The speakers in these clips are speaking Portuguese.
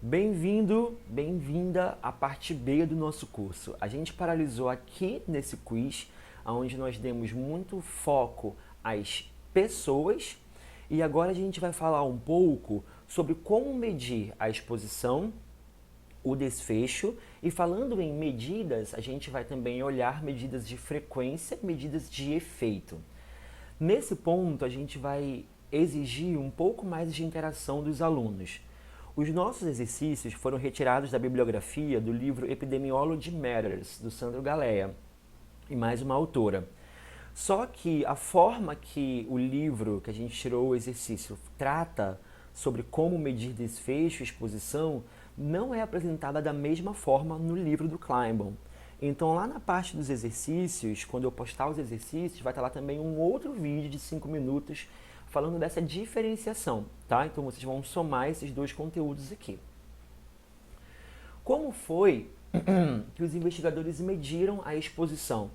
Bem-vindo, bem-vinda à parte B do nosso curso. A gente paralisou aqui nesse quiz, onde nós demos muito foco às pessoas, e agora a gente vai falar um pouco sobre como medir a exposição, o desfecho, e falando em medidas, a gente vai também olhar medidas de frequência, medidas de efeito. Nesse ponto, a gente vai exigir um pouco mais de interação dos alunos. Os nossos exercícios foram retirados da bibliografia do livro Epidemiology Matters, do Sandro Galea, e mais uma autora. Só que a forma que o livro que a gente tirou o exercício trata sobre como medir desfecho e exposição não é apresentada da mesma forma no livro do Kleinbaum. Então, lá na parte dos exercícios, quando eu postar os exercícios, vai estar lá também um outro vídeo de 5 minutos falando dessa diferenciação, tá? Então, vocês vão somar esses dois conteúdos aqui. Como foi que os investigadores mediram a exposição?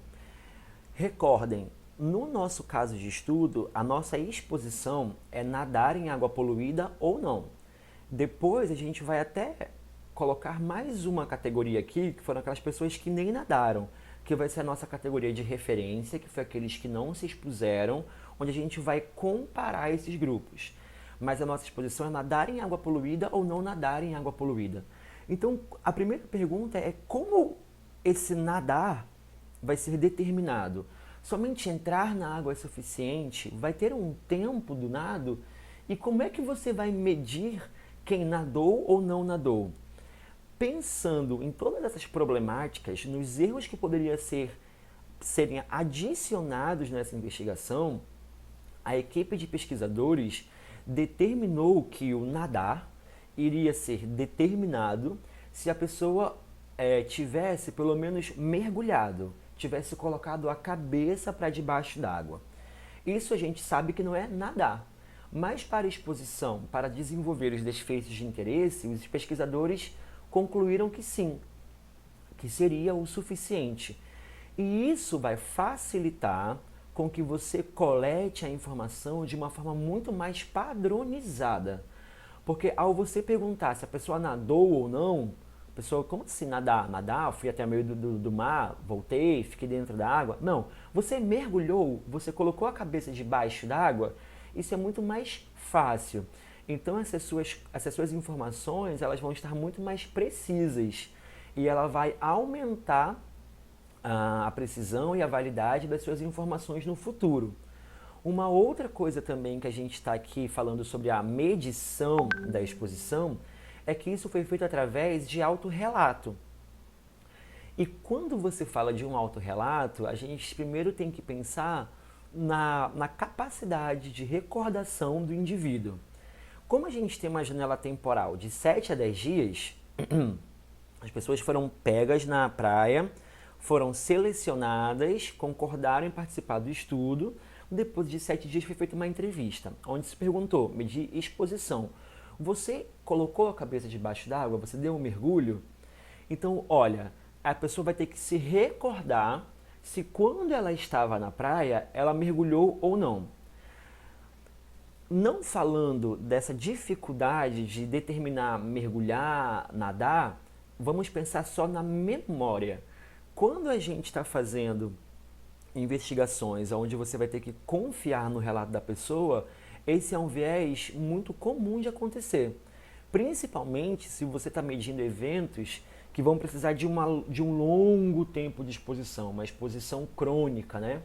Recordem, no nosso caso de estudo, a nossa exposição é nadar em água poluída ou não. Depois a gente vai até colocar mais uma categoria aqui, que foram aquelas pessoas que nem nadaram, que vai ser a nossa categoria de referência, que foi aqueles que não se expuseram, onde a gente vai comparar esses grupos. Mas a nossa exposição é nadar em água poluída ou não nadar em água poluída. Então, a primeira pergunta é como esse nadar vai ser determinado. Somente entrar na água é suficiente? Vai ter um tempo do nado? E como é que você vai medir quem nadou ou não nadou? Pensando em todas essas problemáticas, nos erros que poderiam serem adicionados nessa investigação, a equipe de pesquisadores determinou que o nadar iria ser determinado se a pessoa tivesse pelo menos mergulhado, tivesse colocado a cabeça para debaixo d'água. Isso a gente sabe que não é nadar. Mas para exposição, para desenvolver os desfechos de interesse, os pesquisadores concluíram que sim, que seria o suficiente. E isso vai facilitar com que você colete a informação de uma forma muito mais padronizada. Porque ao você perguntar se a pessoa nadou ou não, a pessoa, como assim nadar? Nadar, fui até o meio do mar, voltei, fiquei dentro da água. Não, você mergulhou, você colocou a cabeça debaixo d'água, isso é muito mais fácil. Então essas suas informações elas vão estar muito mais precisas e ela vai aumentar a precisão e a validade das suas informações no futuro. Uma outra coisa também que a gente está aqui falando sobre a medição da exposição é que isso foi feito através de autorrelato. E quando você fala de um autorrelato, a gente primeiro tem que pensar na capacidade de recordação do indivíduo. Como a gente tem uma janela temporal de 7 a 10 dias, as pessoas foram pegas na praia, foram selecionadas, concordaram em participar do estudo. Depois de 7 dias foi feita uma entrevista, onde se perguntou, medir exposição. Você colocou a cabeça debaixo d'água? Você deu um mergulho? Então, olha, a pessoa vai ter que se recordar se quando ela estava na praia, ela mergulhou ou não. Não falando dessa dificuldade de determinar mergulhar, nadar, vamos pensar só na memória. Quando a gente está fazendo investigações onde você vai ter que confiar no relato da pessoa, esse é um viés muito comum de acontecer. Principalmente se você está medindo eventos que vão precisar de um longo tempo de exposição, uma exposição crônica, né?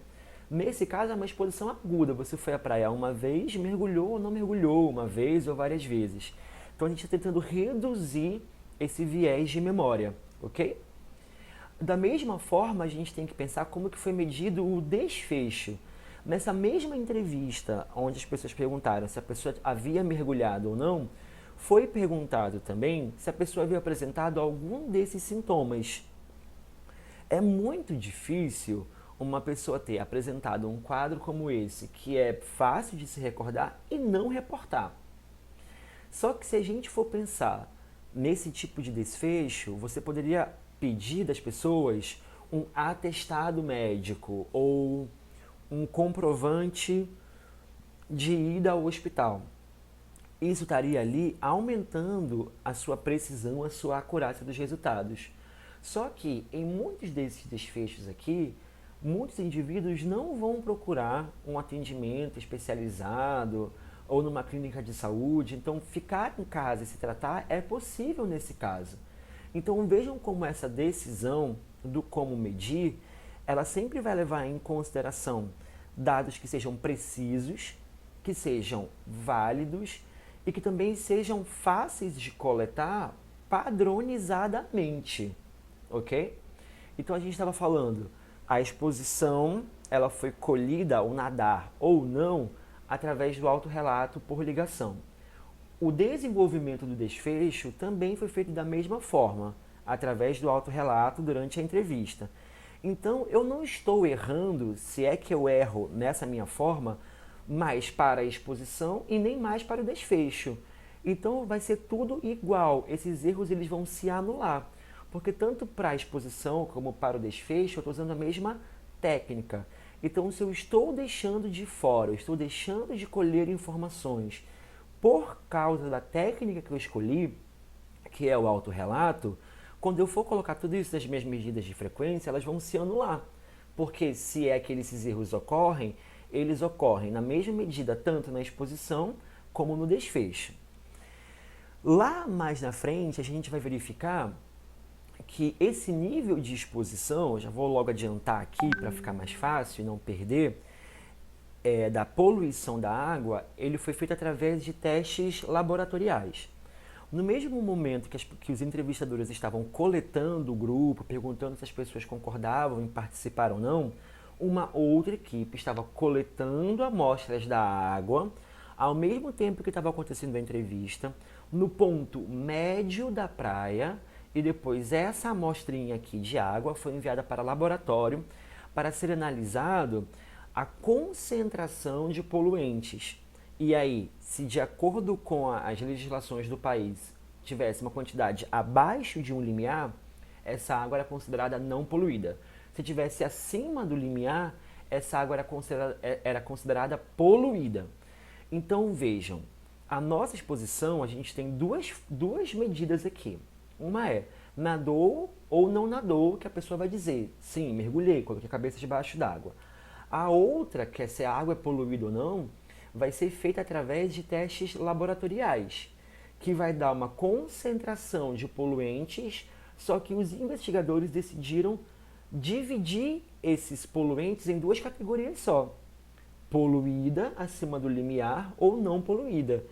Nesse caso é uma exposição aguda, você foi à praia uma vez, mergulhou ou não mergulhou, uma vez ou várias vezes. Então a gente está tentando reduzir esse viés de memória, ok? Da mesma forma, a gente tem que pensar como que foi medido o desfecho. Nessa mesma entrevista, onde as pessoas perguntaram se a pessoa havia mergulhado ou não, foi perguntado também se a pessoa havia apresentado algum desses sintomas. É muito difícil uma pessoa ter apresentado um quadro como esse, que é fácil de se recordar, e não reportar. Só que se a gente for pensar nesse tipo de desfecho, você poderia pedir das pessoas um atestado médico ou um comprovante de ida ao hospital. isso estaria ali aumentando a sua precisão, a sua acurácia dos resultados. Só que em muitos desses desfechos aqui, muitos indivíduos não vão procurar um atendimento especializado ou numa clínica de saúde. Então, ficar em casa e se tratar é possível nesse caso. Então, vejam como essa decisão do como medir, ela sempre vai levar em consideração dados que sejam precisos, que sejam válidos e que também sejam fáceis de coletar padronizadamente, ok? Então a gente estava falando, a exposição ela foi colhida ao nadar ou não através do autorrelato por ligação. O desenvolvimento do desfecho também foi feito da mesma forma, através do autorrelato durante a entrevista. Então eu não estou errando, se é que eu erro nessa minha forma, mais para a exposição e nem mais para o desfecho. Então vai ser tudo igual, esses erros eles vão se anular, porque tanto para a exposição como para o desfecho eu estou usando a mesma técnica. Então se eu estou deixando de fora, eu estou deixando de colher informações por causa da técnica que eu escolhi, que é o autorrelato, quando eu for colocar tudo isso nas minhas medidas de frequência, elas vão se anular. Porque se é que esses erros ocorrem, eles ocorrem na mesma medida tanto na exposição como no desfecho. Lá mais na frente, a gente vai verificar que esse nível de exposição, já vou logo adiantar aqui para ficar mais fácil e não perder, da poluição da água, ele foi feito através de testes laboratoriais. No mesmo momento que os entrevistadores estavam coletando o grupo, perguntando se as pessoas concordavam em participar ou não, uma outra equipe estava coletando amostras da água, ao mesmo tempo que estava acontecendo a entrevista, no ponto médio da praia, e depois essa amostrinha aqui de água foi enviada para o laboratório para ser analisado a concentração de poluentes. E aí, se de acordo com as legislações do país tivesse uma quantidade abaixo de um limiar, essa água era considerada não poluída. Se tivesse acima do limiar, essa água era considerada poluída. Então vejam, a nossa exposição, a gente tem duas medidas aqui. Uma é nadou ou não nadou, que a pessoa vai dizer, sim, mergulhei, coloquei a cabeça debaixo d'água. A outra, que é se a água é poluída ou não, vai ser feita através de testes laboratoriais, que vai dar uma concentração de poluentes, só que os investigadores decidiram dividir esses poluentes em duas categorias só: poluída acima do limiar ou não poluída.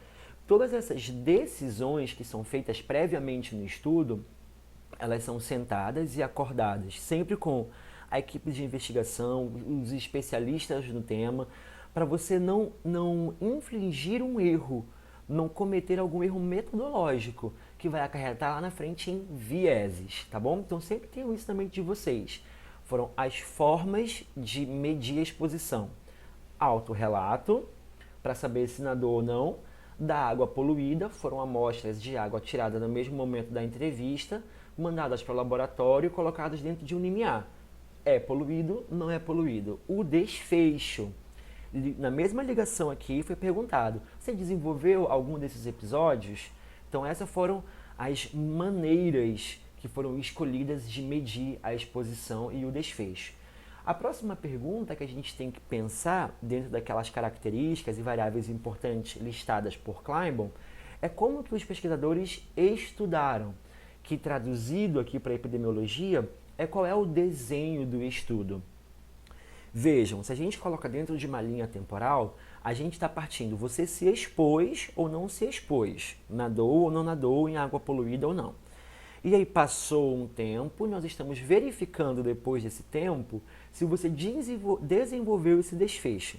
Todas essas decisões que são feitas previamente no estudo, elas são sentadas e acordadas, sempre com a equipe de investigação, os especialistas no tema, para você não infligir um erro, não cometer algum erro metodológico, que vai acarretar lá na frente em vieses, tá bom? Então sempre tenham isso na mente de vocês. Foram as formas de medir a exposição: autorrelato, para saber se nadou ou não; da água poluída, foram amostras de água tiradas no mesmo momento da entrevista, mandadas para o laboratório e colocadas dentro de um limiar. É poluído, não é poluído. O desfecho, na mesma ligação aqui, foi perguntado: você desenvolveu algum desses episódios? Então essas foram as maneiras que foram escolhidas de medir a exposição e o desfecho. A próxima pergunta que a gente tem que pensar, dentro daquelas características e variáveis importantes listadas por Kleinborn, é como que os pesquisadores estudaram, que traduzido aqui para a epidemiologia, é qual é o desenho do estudo. Vejam, se a gente coloca dentro de uma linha temporal, a gente está partindo, você se expôs ou não se expôs, nadou ou não nadou em água poluída ou não. E aí passou um tempo, nós estamos verificando depois desse tempo se você desenvolveu esse desfecho.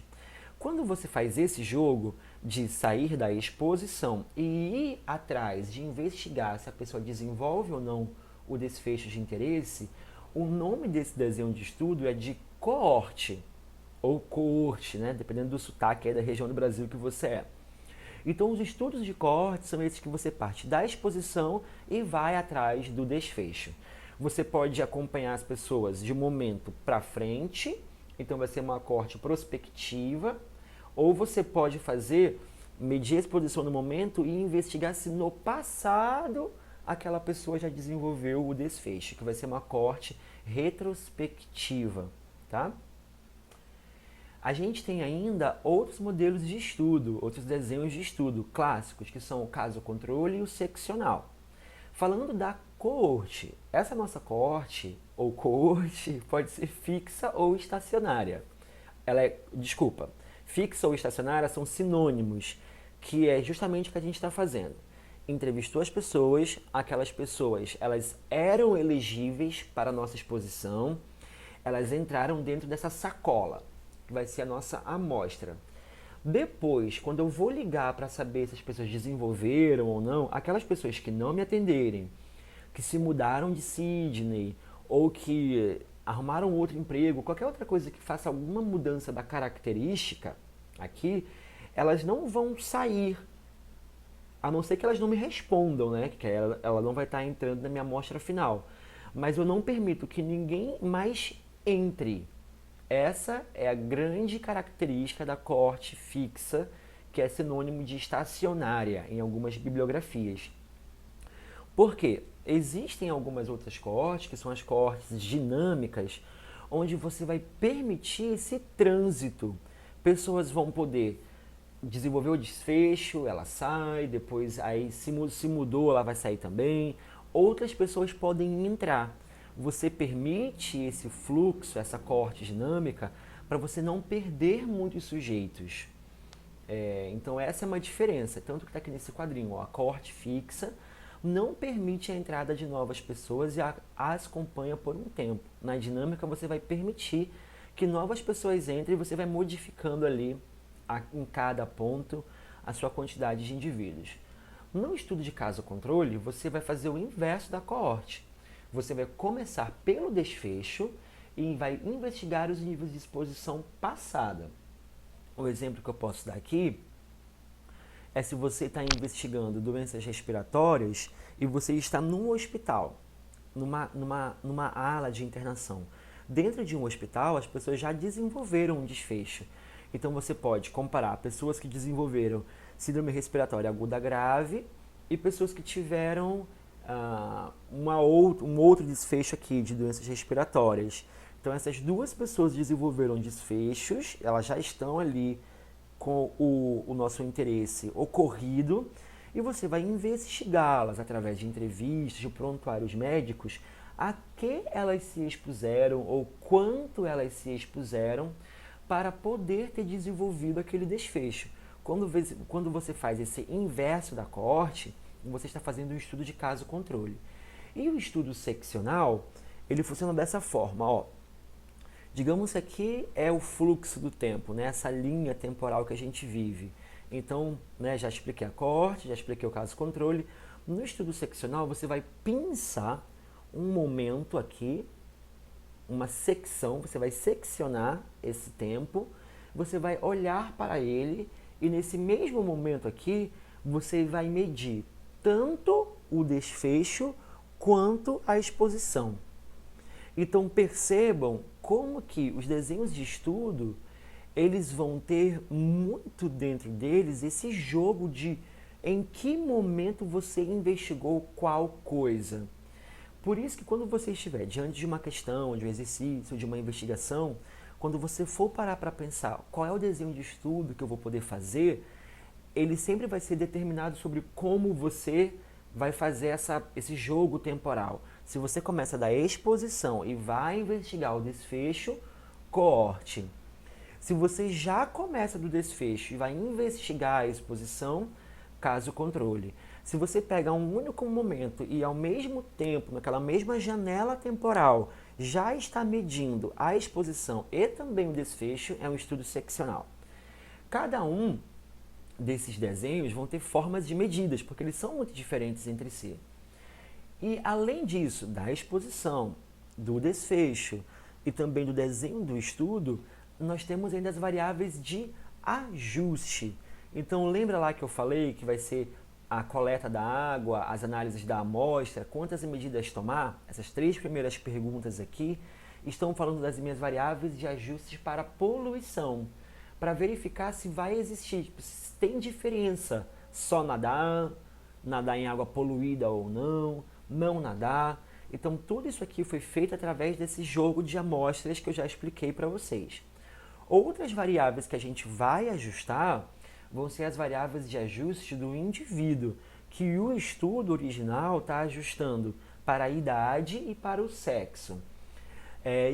Quando você faz esse jogo de sair da exposição e ir atrás de investigar se a pessoa desenvolve ou não o desfecho de interesse, o nome desse desenho de estudo é de coorte, ou coorte, né? Dependendo do sotaque aí da região do Brasil que você é. Então, os estudos de coorte são esses que você parte da exposição e vai atrás do desfecho. Você pode acompanhar as pessoas de um momento para frente, então vai ser uma coorte prospectiva, ou você pode fazer medir a exposição no momento e investigar se no passado aquela pessoa já desenvolveu o desfecho, que vai ser uma coorte retrospectiva, tá? A gente tem ainda outros modelos de estudo, outros desenhos de estudo clássicos, que são o caso-controle e o seccional. Falando da coorte, essa nossa coorte, ou coorte, pode ser fixa ou estacionária. Fixa ou estacionária são sinônimos, que é justamente o que a gente está fazendo. Entrevistou as pessoas, aquelas pessoas, elas eram elegíveis para a nossa exposição, elas entraram dentro dessa sacola, que vai ser a nossa amostra. Depois, quando eu vou ligar para saber se as pessoas desenvolveram ou não, aquelas pessoas que não me atenderem, que se mudaram de Sydney, ou que arrumaram outro emprego, qualquer outra coisa que faça alguma mudança da característica aqui, elas não vão sair, a não ser que elas não me respondam, né? Que ela não vai estar entrando na minha amostra final. Mas eu não permito que ninguém mais entre. Essa é a grande característica da coorte fixa, que é sinônimo de estacionária em algumas bibliografias. Por quê? Existem algumas outras coortes, que são as coortes dinâmicas, onde você vai permitir esse trânsito. Pessoas vão poder desenvolver o desfecho, ela sai, depois aí se mudou, ela vai sair também. Outras pessoas podem entrar. Você permite esse fluxo, essa coorte dinâmica, para você não perder muitos sujeitos. Então essa é uma diferença, tanto que está aqui nesse quadrinho, ó, a coorte fixa não permite a entrada de novas pessoas e as acompanha por um tempo. Na dinâmica você vai permitir que novas pessoas entrem e você vai modificando ali em cada ponto a sua quantidade de indivíduos. No estudo de caso-controle, você vai fazer o inverso da coorte. Você vai começar pelo desfecho e vai investigar os níveis de exposição passada. O exemplo que eu posso dar aqui é se você está investigando doenças respiratórias e você está num hospital, numa ala de internação. Dentro de um hospital, as pessoas já desenvolveram um desfecho. Então você pode comparar pessoas que desenvolveram síndrome respiratória aguda grave e pessoas que tiveram um outro desfecho aqui de doenças respiratórias. Então essas duas pessoas desenvolveram desfechos, elas já estão ali com o nosso interesse ocorrido e você vai investigá-las através de entrevistas, de prontuários médicos, a que elas se expuseram ou quanto elas se expuseram para poder ter desenvolvido aquele desfecho. Quando você faz esse inverso da coorte, você está fazendo um estudo de caso-controle. E o estudo seccional, ele funciona dessa forma, ó. Digamos que aqui é o fluxo do tempo, né? Essa linha temporal que a gente vive. Então, né, já expliquei a coorte, já expliquei o caso-controle. No estudo seccional, você vai pensar um momento aqui, uma secção, você vai seccionar esse tempo, você vai olhar para ele e nesse mesmo momento aqui, você vai medir tanto o desfecho quanto a exposição. Então percebam como que os desenhos de estudo, eles vão ter muito dentro deles esse jogo de em que momento você investigou qual coisa. Por isso que quando você estiver diante de uma questão, de um exercício, de uma investigação, quando você for parar para pensar qual é o desenho de estudo que eu vou poder fazer, ele sempre vai ser determinado sobre como você vai fazer esse jogo temporal. Se você começa da exposição e vai investigar o desfecho, coorte. Se você já começa do desfecho e vai investigar a exposição, caso-controle. Se você pega um único momento e ao mesmo tempo, naquela mesma janela temporal, já está medindo a exposição e também o desfecho, é um estudo seccional. Cada um desses desenhos vão ter formas de medidas, porque eles são muito diferentes entre si. E além disso, da exposição, do desfecho e também do desenho do estudo, nós temos ainda as variáveis de ajuste. Então lembra lá que eu falei que vai ser a coleta da água, as análises da amostra, quantas medidas tomar? Essas três primeiras perguntas aqui estão falando das minhas variáveis de ajustes para poluição. para verificar se vai existir, se tem diferença só nadar, nadar em água poluída ou não, não nadar. Então tudo isso aqui foi feito através desse jogo de amostras que eu já expliquei para vocês. Outras variáveis que a gente vai ajustar vão ser as variáveis de ajuste do indivíduo, que o estudo original está ajustando para a idade e para o sexo.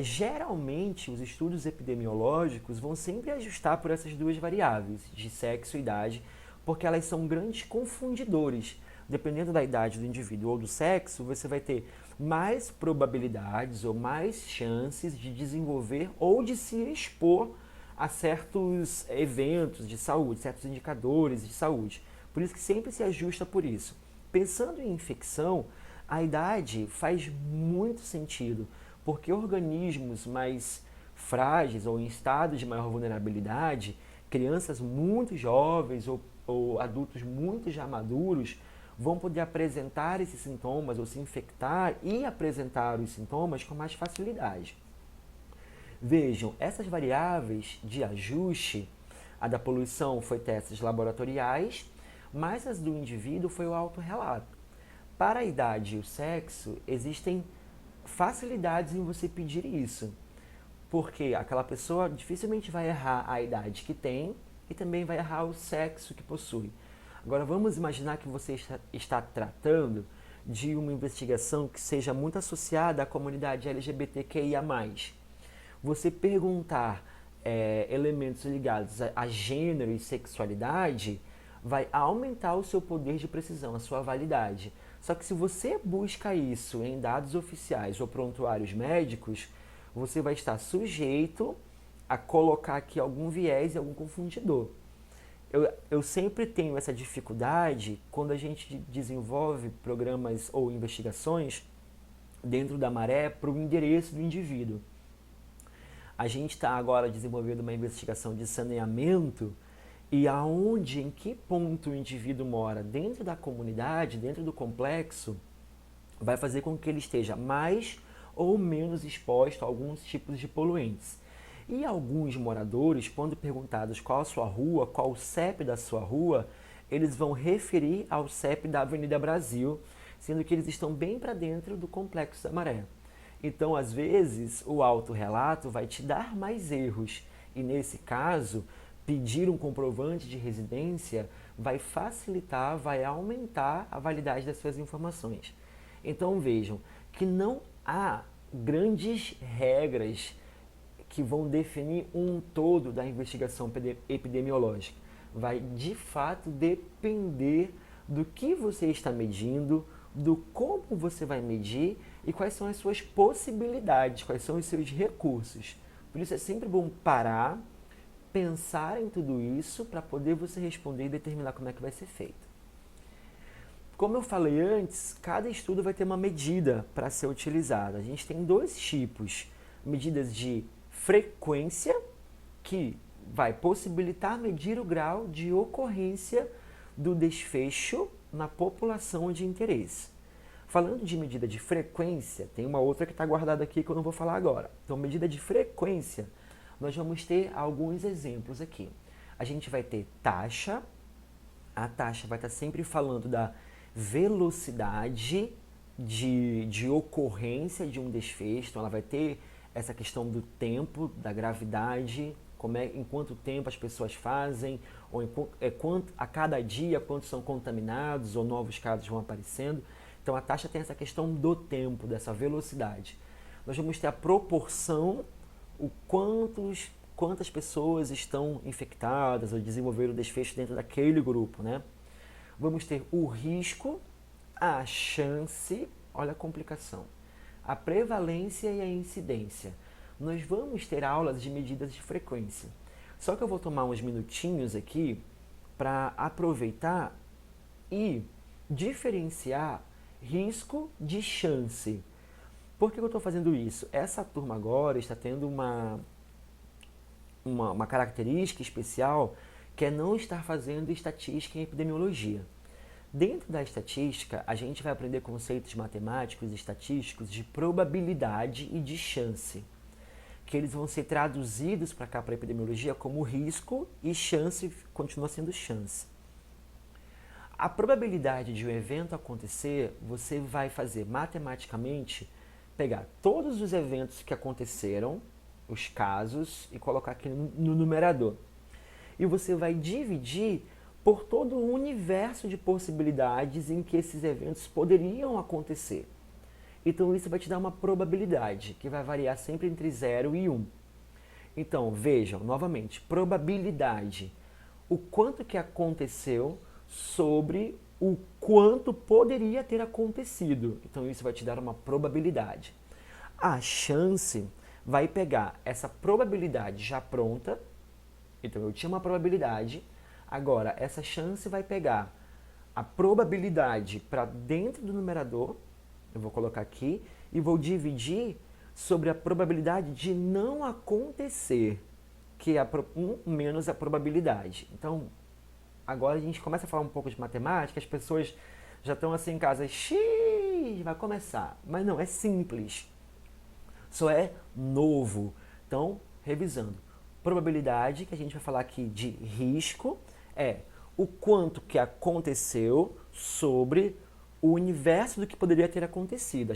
Geralmente, os estudos epidemiológicos vão sempre ajustar por essas duas variáveis, de sexo e idade, porque elas são grandes confundidores. Dependendo da idade do indivíduo ou do sexo, você vai ter mais probabilidades ou mais chances de desenvolver ou de se expor a certos eventos de saúde, certos indicadores de saúde. Por isso que sempre se ajusta por isso. Pensando em infecção, a idade faz muito sentido, porque organismos mais frágeis ou em estado de maior vulnerabilidade, crianças muito jovens ou adultos muito já maduros, vão poder apresentar esses sintomas ou se infectar e apresentar os sintomas com mais facilidade. Vejam, essas variáveis de ajuste, a da poluição foi testes laboratoriais, mas as do indivíduo foi o autorrelato. Para a idade e o sexo, existem facilidades em você pedir isso, porque aquela pessoa dificilmente vai errar a idade que tem e também vai errar o sexo que possui. Agora vamos imaginar que você está tratando de uma investigação que seja muito associada à comunidade LGBTQIA+. Você perguntar elementos ligados a gênero e sexualidade vai aumentar o seu poder de precisão, a sua validade. Só que se você busca isso em dados oficiais ou prontuários médicos, você vai estar sujeito a colocar aqui algum viés e algum confundidor. Eu sempre tenho essa dificuldade quando a gente desenvolve programas ou investigações dentro da Maré para o endereço do indivíduo. A gente está agora desenvolvendo uma investigação de saneamento e aonde, em que ponto o indivíduo mora dentro da comunidade, dentro do complexo, vai fazer com que ele esteja mais ou menos exposto a alguns tipos de poluentes. E alguns moradores, quando perguntados qual a sua rua, qual o CEP da sua rua, eles vão referir ao CEP da Avenida Brasil, sendo que eles estão bem para dentro do Complexo da Maré. Então, às vezes, o autorrelato vai te dar mais erros e, nesse caso, pedir um comprovante de residência vai facilitar, vai aumentar a validade das suas informações. Então, vejam que não há grandes regras que vão definir um todo da investigação epidemiológica. Vai, de fato, depender do que você está medindo, do como você vai medir e quais são as suas possibilidades, quais são os seus recursos. Por isso é sempre bom parar, pensar em tudo isso para poder você responder e determinar como é que vai ser feito. Como eu falei antes, cada estudo vai ter uma medida para ser utilizada. A gente tem dois tipos, medidas de frequência, que vai possibilitar medir o grau de ocorrência do desfecho na população de interesse. Falando de medida de frequência, tem uma outra que está guardada aqui que eu não vou falar agora. Então, medida de frequência, nós vamos ter alguns exemplos aqui. A gente vai ter taxa, a taxa vai estar sempre falando da velocidade de ocorrência de um desfecho, então ela vai ter essa questão do tempo, da gravidade, em quanto tempo as pessoas fazem, ou a cada dia quantos são contaminados ou novos casos vão aparecendo. Então a taxa tem essa questão do tempo, dessa velocidade. Nós vamos ter a proporção, quantas pessoas estão infectadas ou desenvolveram desfecho dentro daquele grupo, né? Vamos ter o risco, a chance, olha a complicação, a prevalência e a incidência. Nós vamos ter aulas de medidas de frequência. Só que eu vou tomar uns minutinhos aqui para aproveitar e diferenciar risco de chance. Por que eu estou fazendo isso? Essa turma agora está tendo uma característica especial que é não estar fazendo estatística em epidemiologia. Dentro da estatística, a gente vai aprender conceitos matemáticos e estatísticos de probabilidade e de chance, que eles vão ser traduzidos para cá, para a epidemiologia, como risco, e chance continua sendo chance. A probabilidade de um evento acontecer, você vai fazer matematicamente, pegar todos os eventos que aconteceram, os casos, e colocar aqui no numerador. E você vai dividir por todo o universo de possibilidades em que esses eventos poderiam acontecer. Então isso vai te dar uma probabilidade, que vai variar sempre entre 0 e 1. Então, vejam, novamente, probabilidade. O quanto que aconteceu sobre o quanto poderia ter acontecido. Então isso vai te dar uma probabilidade. A chance vai pegar essa probabilidade já pronta. Então eu tinha uma probabilidade. Agora, essa chance vai pegar a probabilidade para dentro do numerador. Eu vou colocar aqui e vou dividir sobre a probabilidade de não acontecer, que é 1 menos a probabilidade. Então, agora a gente começa a falar um pouco de matemática, as pessoas já estão assim em casa, xiii, vai começar. Mas não, é simples. Só é novo. Então, revisando. Probabilidade, que a gente vai falar aqui de risco, é o quanto que aconteceu sobre o universo do que poderia ter acontecido.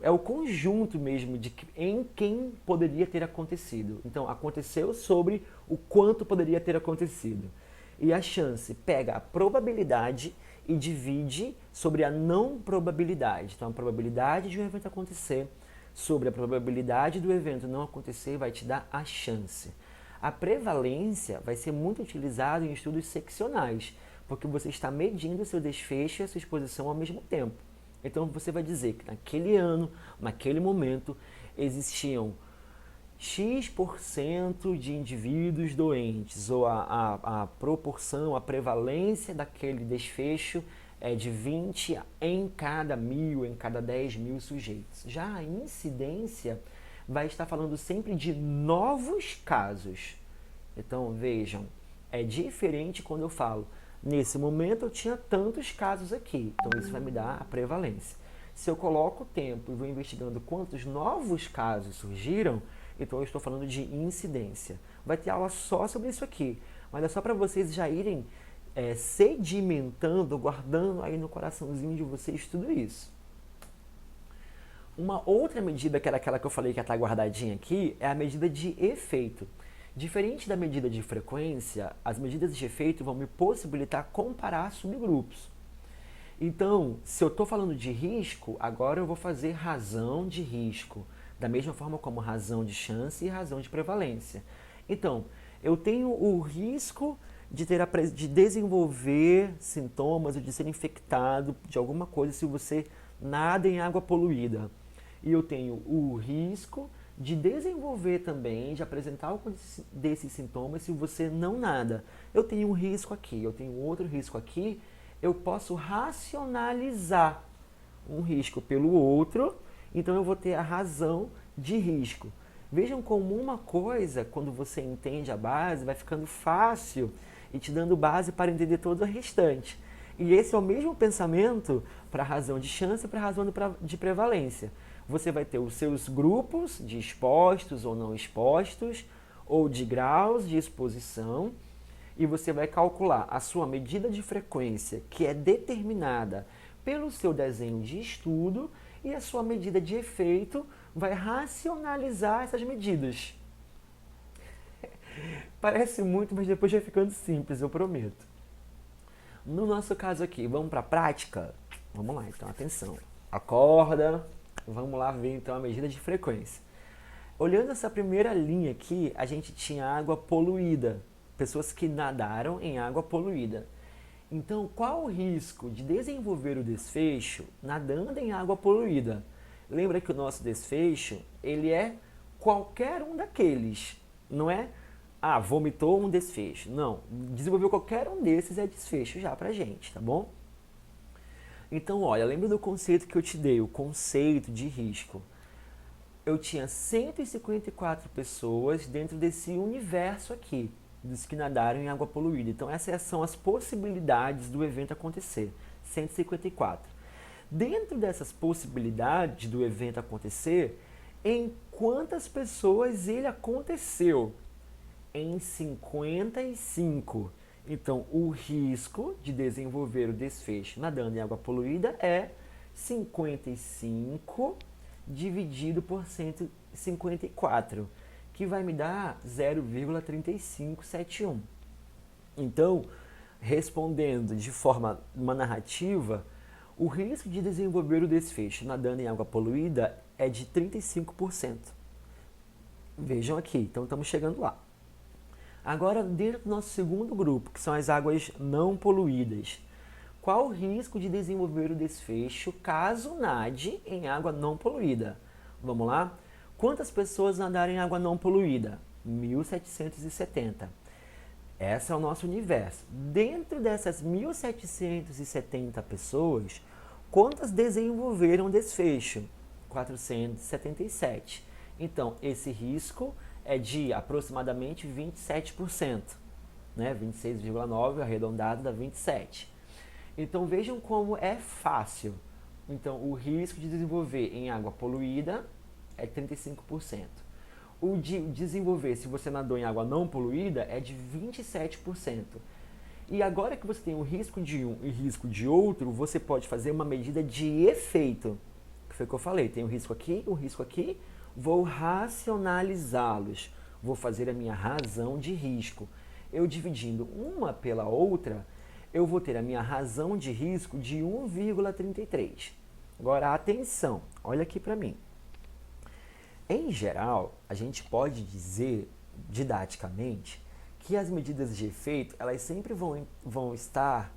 É o conjunto mesmo em quem poderia ter acontecido. Então, aconteceu sobre o quanto poderia ter acontecido. E a chance pega a probabilidade e divide sobre a não probabilidade. Então, a probabilidade de um evento acontecer sobre a probabilidade do evento não acontecer vai te dar a chance. A prevalência vai ser muito utilizada em estudos seccionais, porque você está medindo o seu desfecho e a sua exposição ao mesmo tempo. Então você vai dizer que naquele ano, naquele momento, existiam X% de indivíduos doentes, ou a proporção, a prevalência daquele desfecho é de 20 em cada 1.000, em cada 10.000 sujeitos. Já a incidência vai estar falando sempre de novos casos. Então vejam, é diferente quando eu falo nesse momento eu tinha tantos casos aqui, então isso vai me dar a prevalência. Se eu coloco o tempo e vou investigando quantos novos casos surgiram, então eu estou falando de incidência. Vai ter aula só sobre isso aqui, mas é só para vocês já irem sedimentando, guardando aí no coraçãozinho de vocês tudo isso. Uma outra medida, que era aquela que eu falei que está guardadinha aqui, é a medida de efeito. Diferente da medida de frequência, as medidas de efeito vão me possibilitar comparar subgrupos. Então, se eu estou falando de risco, agora eu vou fazer razão de risco, da mesma forma como razão de chance e razão de prevalência. Então, eu tenho o risco de desenvolver sintomas ou de ser infectado de alguma coisa se você nada em água poluída. E eu tenho o risco de desenvolver também, de apresentar algum desses sintomas se você não nada. Eu tenho um risco aqui, eu tenho outro risco aqui, eu posso racionalizar um risco pelo outro, então eu vou ter a razão de risco. Vejam como uma coisa, quando você entende a base, vai ficando fácil e te dando base para entender todo o restante. E esse é o mesmo pensamento para a razão de chance e para a razão de prevalência. Você vai ter os seus grupos de expostos ou não expostos, ou de graus de exposição, e você vai calcular a sua medida de frequência, que é determinada pelo seu desenho de estudo, e a sua medida de efeito vai racionalizar essas medidas. Parece muito, mas depois vai ficando simples, eu prometo. No nosso caso aqui, vamos para a prática? Vamos lá, então, atenção. Acorda. Vamos lá ver então a medida de frequência. Olhando essa primeira linha aqui, a gente tinha água poluída, pessoas que nadaram em água poluída. Então, qual o risco de desenvolver o desfecho nadando em água poluída? Lembra que o nosso desfecho, ele é qualquer um daqueles, não é? Ah, vomitou um desfecho. Não, desenvolveu qualquer um desses é desfecho já pra gente, tá bom? Então, olha, lembra do conceito que eu te dei, o conceito de risco. Eu tinha 154 pessoas dentro desse universo aqui, dos que nadaram em água poluída. Então, essas são as possibilidades do evento acontecer, 154. Dentro dessas possibilidades do evento acontecer, Em quantas pessoas ele aconteceu? Em 55. Então, o risco de desenvolver o desfecho nadando em água poluída é 55 dividido por 154, que vai me dar 0,3571. Então, respondendo de forma uma narrativa, o risco de desenvolver o desfecho nadando em água poluída é de 35%. Vejam aqui, então estamos chegando lá. Agora, dentro do nosso segundo grupo, que são as águas não poluídas, qual o risco de desenvolver o desfecho caso nade em água não poluída? Vamos lá? Quantas pessoas nadaram em água não poluída? 1.770. Esse é o nosso universo. Dentro dessas 1.770 pessoas, quantas desenvolveram desfecho? 477. Então, esse risco é de aproximadamente 27%, né? 26,9 arredondado dá 27. Então, vejam como é fácil. Então, o risco de desenvolver em água poluída é 35%. O de desenvolver, se você nadou em água não poluída, é de 27%. E agora que você tem o risco de um e risco de outro, você pode fazer uma medida de efeito. Que foi o que eu falei, tem um risco aqui, vou racionalizá-los. Vou fazer a minha razão de risco. Eu dividindo uma pela outra, eu vou ter a minha razão de risco de 1,33. Agora, atenção, olha aqui para mim. Em geral, a gente pode dizer, didaticamente, que as medidas de efeito, elas sempre vão estar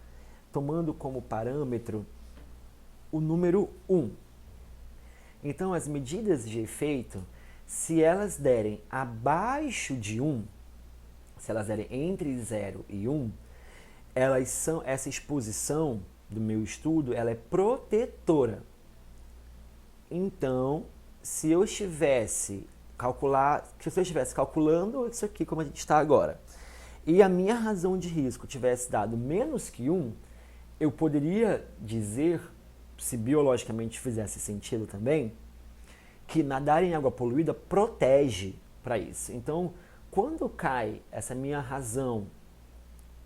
tomando como parâmetro o número 1. Então, as medidas de efeito, se elas derem abaixo de 1, se elas derem entre 0 e 1, essa exposição do meu estudo, ela é protetora. Então, se eu estivesse calculando isso aqui como a gente está agora, e a minha razão de risco tivesse dado menos que 1, eu poderia dizer, se biologicamente fizesse sentido também, que nadar em água poluída protege para isso. Então, quando cai essa minha razão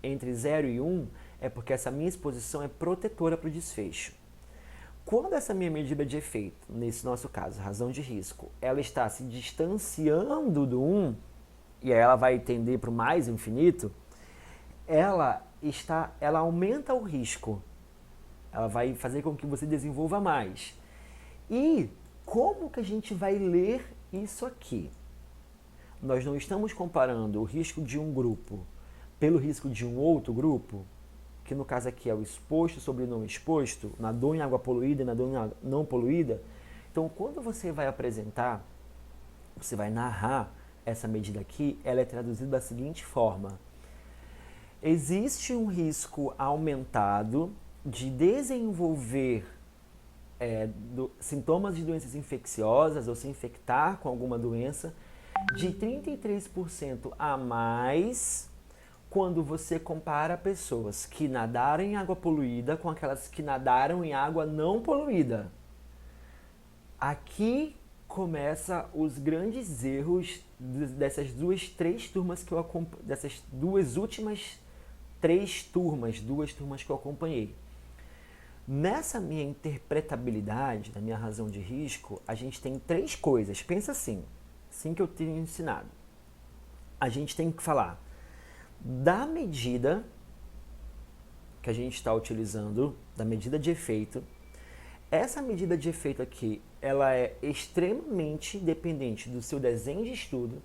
entre 0 e 1, é porque essa minha exposição é protetora para o desfecho. Quando essa minha medida de efeito, nesse nosso caso, razão de risco, ela está se distanciando do 1, e aí ela vai tender para o mais infinito, ela aumenta o risco. Ela vai fazer com que você desenvolva mais. E como que a gente vai ler isso aqui? Nós não estamos comparando o risco de um grupo pelo risco de um outro grupo, que no caso aqui é o exposto sobre o não exposto, nadou em água poluída e nadou em água não poluída. Então, quando você vai apresentar, você vai narrar essa medida aqui, ela é traduzida da seguinte forma. Existe um risco aumentado de desenvolver sintomas de doenças infecciosas ou se infectar com alguma doença de 33% a mais quando você compara pessoas que nadaram em água poluída com aquelas que nadaram em água não poluída. Aqui começa os grandes erros dessas duas últimas duas turmas que eu acompanhei. Nessa minha interpretabilidade, da minha razão de risco, a gente tem 3 coisas. Pensa assim que eu tenho ensinado. A gente tem que falar da medida que a gente está utilizando, da medida de efeito. Essa medida de efeito aqui, ela é extremamente dependente do seu desenho de estudo.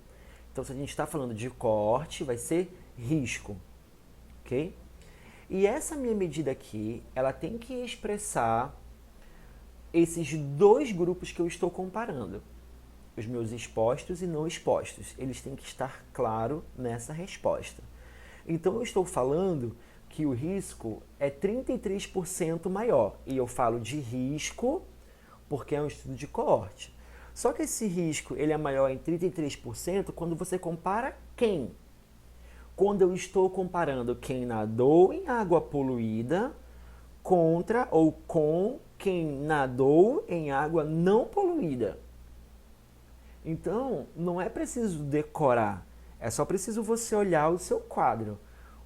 Então, se a gente está falando de coorte, vai ser risco, ok? E essa minha medida aqui, ela tem que expressar esses 2 grupos que eu estou comparando. Os meus expostos e não expostos. Eles têm que estar claro nessa resposta. Então, eu estou falando que o risco é 33% maior. E eu falo de risco porque é um estudo de coorte. Só que esse risco ele é maior em 33% quando você compara quem? Quando eu estou comparando quem nadou em água poluída contra ou com quem nadou em água não poluída. Então, não é preciso decorar, é só preciso você olhar o seu quadro.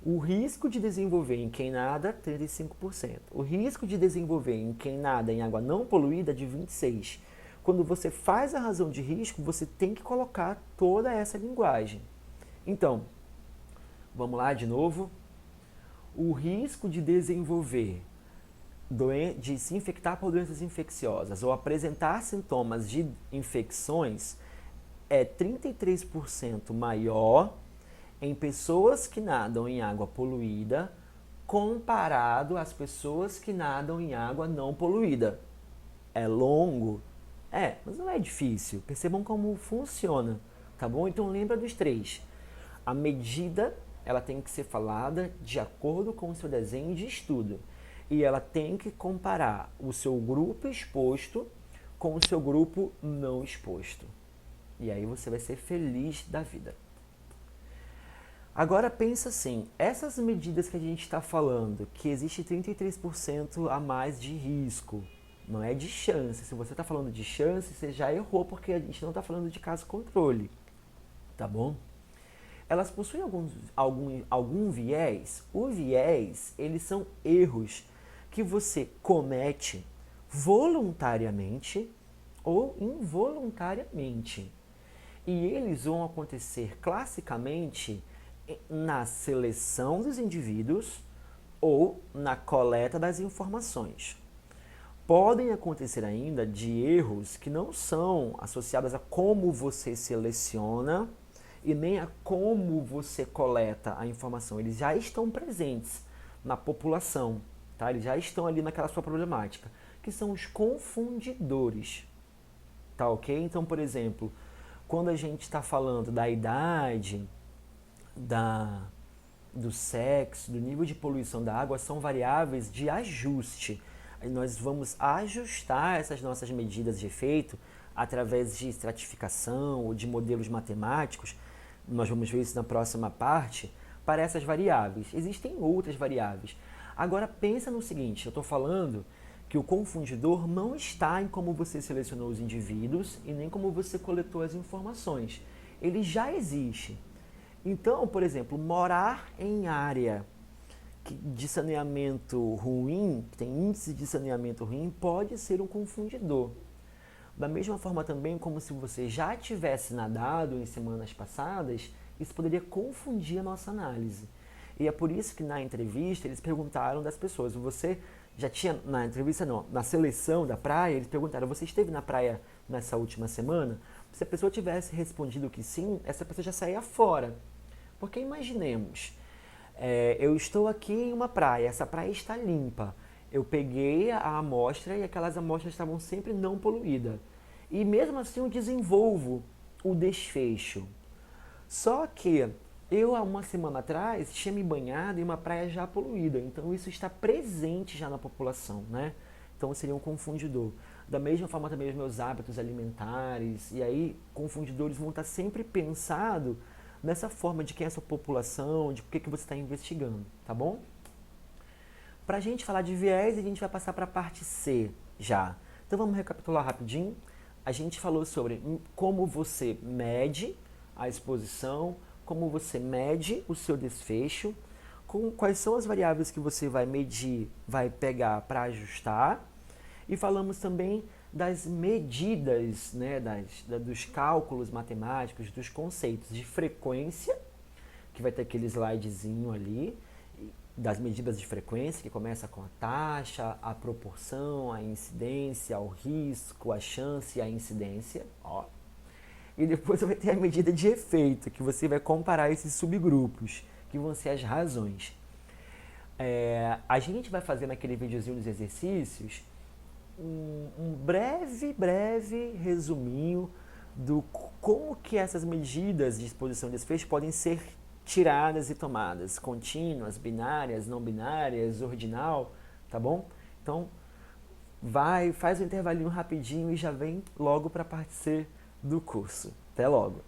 O risco de desenvolver em quem nada, 35%. O risco de desenvolver em quem nada em água não poluída, de 26%. Quando você faz a razão de risco, você tem que colocar toda essa linguagem. Então, vamos lá de novo. O risco de desenvolver, de se infectar por doenças infecciosas ou apresentar sintomas de infecções é 33% maior em pessoas que nadam em água poluída comparado às pessoas que nadam em água não poluída. É longo? É, mas não é difícil. Percebam como funciona, tá bom? Então lembra dos três. A medida, ela tem que ser falada de acordo com o seu desenho de estudo. E ela tem que comparar o seu grupo exposto com o seu grupo não exposto. E aí você vai ser feliz da vida. Agora pensa assim, essas medidas que a gente está falando, que existe 33% a mais de risco, não é de chance. Se você está falando de chance, você já errou, porque a gente não está falando de caso controle, tá bom? Elas possuem algum viés? O viés, eles são erros que você comete voluntariamente ou involuntariamente. E eles vão acontecer classicamente na seleção dos indivíduos ou na coleta das informações. Podem acontecer ainda de erros que não são associados a como você seleciona e nem a como você coleta a informação. Eles já estão presentes na população, tá? Eles já estão ali naquela sua problemática, que são os confundidores, tá ok? Então, por exemplo, quando a gente está falando da idade, do sexo, do nível de poluição da água, são variáveis de ajuste. Nós vamos ajustar essas nossas medidas de efeito através de estratificação ou de modelos matemáticos, nós vamos ver isso na próxima parte, para essas variáveis. Existem outras variáveis. Agora pensa no seguinte, eu estou falando que o confundidor não está em como você selecionou os indivíduos e nem como você coletou as informações. Ele já existe. Então, por exemplo, morar em área de saneamento ruim, que tem índice de saneamento ruim, pode ser um confundidor. Da mesma forma também como se você já tivesse nadado em semanas passadas, isso poderia confundir a nossa análise. E é por isso que na entrevista eles perguntaram das pessoas, você já tinha, na entrevista não, na seleção da praia, eles perguntaram, você esteve na praia nessa última semana? Se a pessoa tivesse respondido que sim, essa pessoa já saía fora. Porque imaginemos, eu estou aqui em uma praia, essa praia está limpa. Eu peguei a amostra e aquelas amostras estavam sempre não poluídas. E mesmo assim eu desenvolvo o desfecho. Só que eu, há uma semana atrás, tinha me banhado em uma praia já poluída. Então isso está presente já na população, né? Então seria um confundidor. Da mesma forma também os meus hábitos alimentares. E aí confundidores vão estar sempre pensados nessa forma de quem é a sua população, de o que você está investigando, tá bom? Para a gente falar de viés, a gente vai passar para a parte C já. Então vamos recapitular rapidinho. A gente falou sobre como você mede a exposição, como você mede o seu desfecho, quais são as variáveis que você vai medir, vai pegar para ajustar. E falamos também das medidas, né, dos cálculos matemáticos, dos conceitos de frequência, que vai ter aquele slidezinho ali, das medidas de frequência, que começa com a taxa, a proporção, a incidência, o risco, a chance e a incidência. Ó. E depois vai ter a medida de efeito, que você vai comparar esses subgrupos, que vão ser as razões. A gente vai fazer naquele videozinho dos exercícios um breve resuminho do como que essas medidas de exposição e desfecho podem ser tiradas e tomadas, contínuas, binárias, não binárias, ordinal, tá bom? Então, faz um intervalinho rapidinho e já vem logo para a parte C do curso. Até logo!